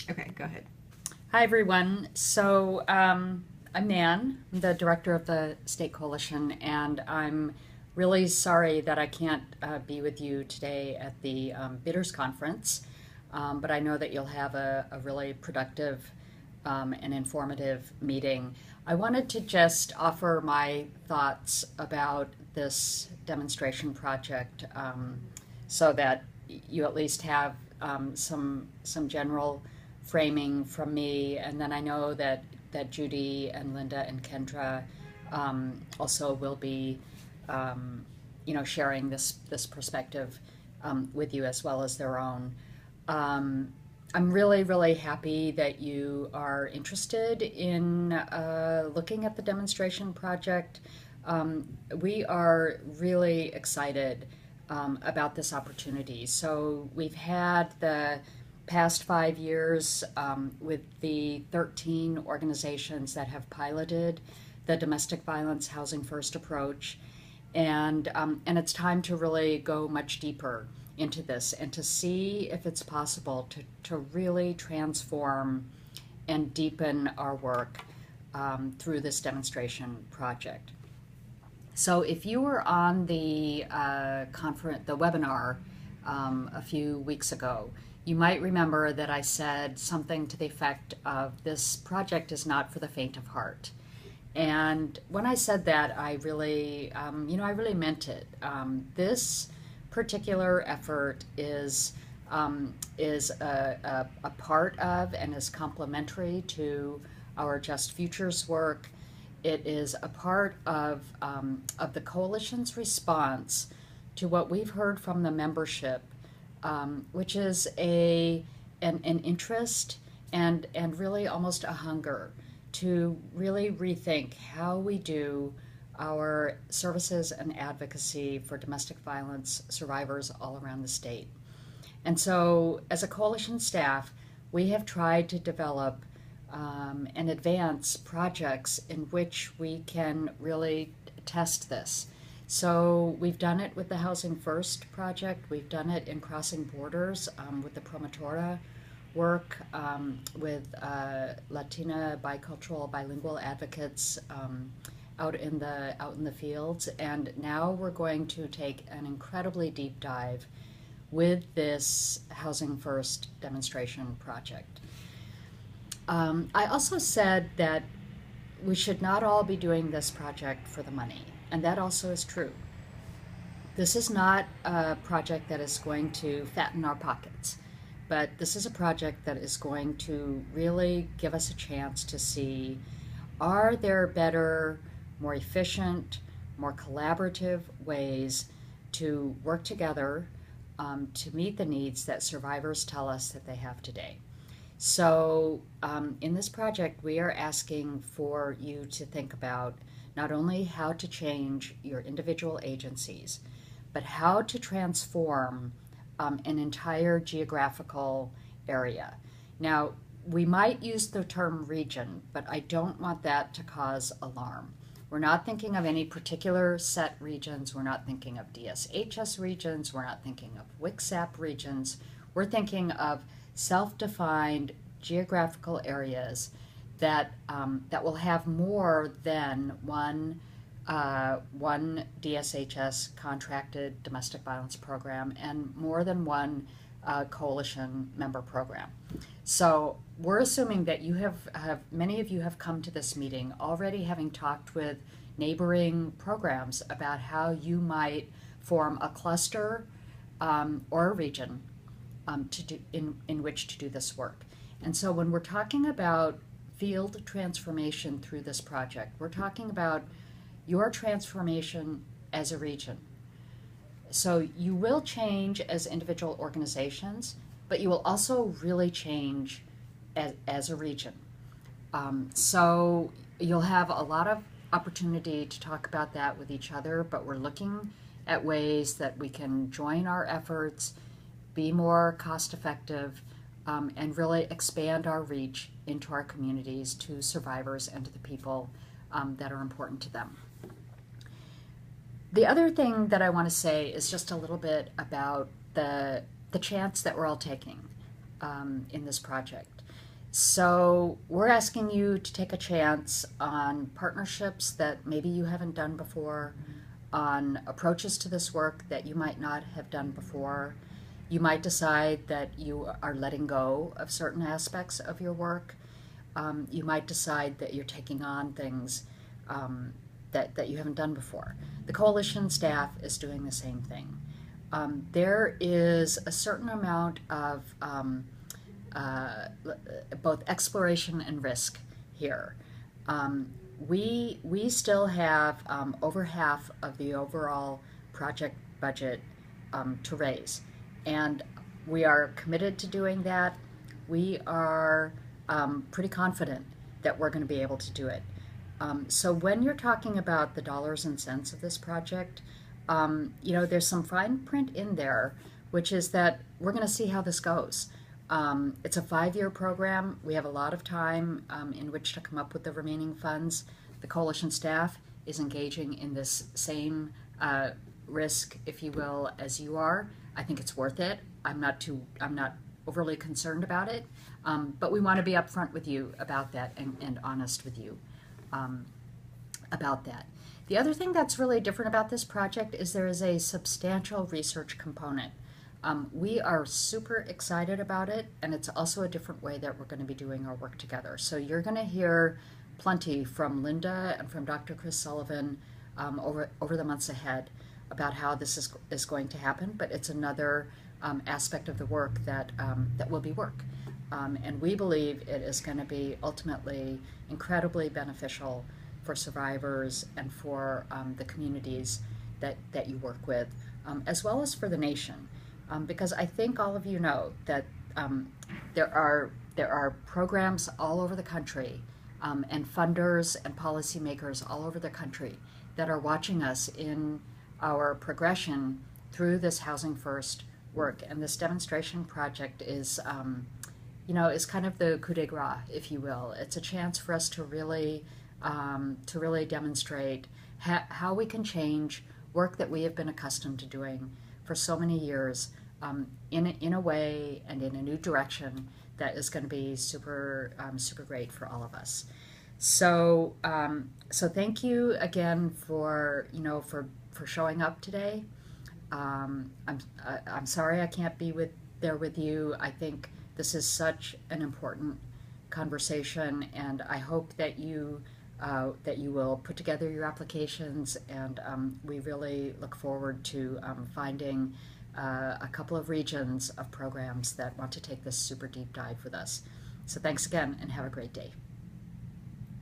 Okay, go ahead. Hi, everyone. I'm Nan, I'm the director of the State Coalition, and I'm really sorry that I can't be with you today at the Bidders Conference, but I know that you'll have a really productive and informative meeting. I wanted to just offer my thoughts about this demonstration project so that you at least have some general framing from me, and then I know that Judy and Linda and Kendra also will be, sharing this perspective with you as well as their own. I'm really, really happy that you are interested in looking at the demonstration project. We are really excited about this opportunity. So we've had the past 5 years with the 13 organizations that have piloted the domestic violence housing first approach, and it's time to really go much deeper into this and to see if it's possible to really transform and deepen our work through this demonstration project. So if you were on the the webinar a few weeks ago, you might remember that I said something to the effect of this project is not for the faint of heart. And when I said that, I really, I really meant it. This particular effort is a part of and is complementary to our Just Futures work. It is a part of the coalition's response to what we've heard from the membership, which is an interest and really almost a hunger to really rethink how we do our services and advocacy for domestic violence survivors all around the state. And so, as a coalition staff, we have tried to develop and advance projects in which we can really test this. So we've done it with the Housing First project. We've done it in crossing borders with the Promotora work with Latina bicultural bilingual advocates out in the fields. And now we're going to take an incredibly deep dive with this Housing First demonstration project. I also said that we should not all be doing this project for the money, and that also is true. This is not a project that is going to fatten our pockets, but this is a project that is going to really give us a chance to see, are there better, more efficient, more collaborative ways to work together to meet the needs that survivors tell us that they have today. So in this project, we are asking for you to think about not only how to change your individual agencies, but how to transform an entire geographical area. Now, we might use the term region, but I don't want that to cause alarm. We're not thinking of any particular set regions. We're not thinking of DSHS regions. We're not thinking of WSCADV regions. We're thinking of self-defined geographical areas that will have more than one DSHS contracted domestic violence program and more than one coalition member program. So we're assuming that you have many of you have come to this meeting already having talked with neighboring programs about how you might form a cluster or a region in which to do this work. And so when we're talking about field transformation through this project, we're talking about your transformation as a region. So you will change as individual organizations, but you will also really change as a region. So you'll have a lot of opportunity to talk about that with each other, but we're looking at ways that we can join our efforts, be more cost effective, and really expand our reach into our communities to survivors and to the people that are important to them. The other thing that I want to say is just a little bit about the chance that we're all taking. in this project. So we're asking you to take a chance on partnerships that maybe you haven't done before, on approaches to this work that you might not have done before. You might decide that you are letting go of certain aspects of your work. You might decide that you're taking on things that you haven't done before. The coalition staff is doing the same thing. There is a certain amount of both exploration and risk here. We still have over half of the overall project budget to raise, and we are committed to doing that. We are pretty confident that we're going to be able to do it. So when you're talking about the dollars and cents of this project, there's some fine print in there, which is that we're going to see how this goes. It's a 5-year program. We have a lot of time in which to come up with the remaining funds. The coalition staff is engaging in this same risk, if you will, as you are. I think it's worth it. I'm not overly concerned about it, but we want to be upfront with you about that and honest with you about that. The other thing that's really different about this project is there is a substantial research component. We are super excited about it, and it's also a different way that we're going to be doing our work together. So you're going to hear plenty from Linda and from Dr. Chris Sullivan over the months ahead about how this is going to happen, but it's another aspect of the work that will be work. And we believe it is going to be ultimately incredibly beneficial for survivors and for the communities that you work with, as well as for the nation. Because I think all of you know that there are programs all over the country and funders and policymakers all over the country that are watching us in our progression through this Housing First work. And this demonstration project is, is kind of the coup de grace, if you will. It's a chance for us to really demonstrate how we can change work that we have been accustomed to doing for so many years in a way and in a new direction that is going to be super great for all of us. So thank you again for showing up today. I'm sorry I can't be there with you. I think this is such an important conversation, and I hope that you will put together your applications, and we really look forward to finding a couple of regions of programs that want to take this super deep dive with us. So thanks again, and have a great day.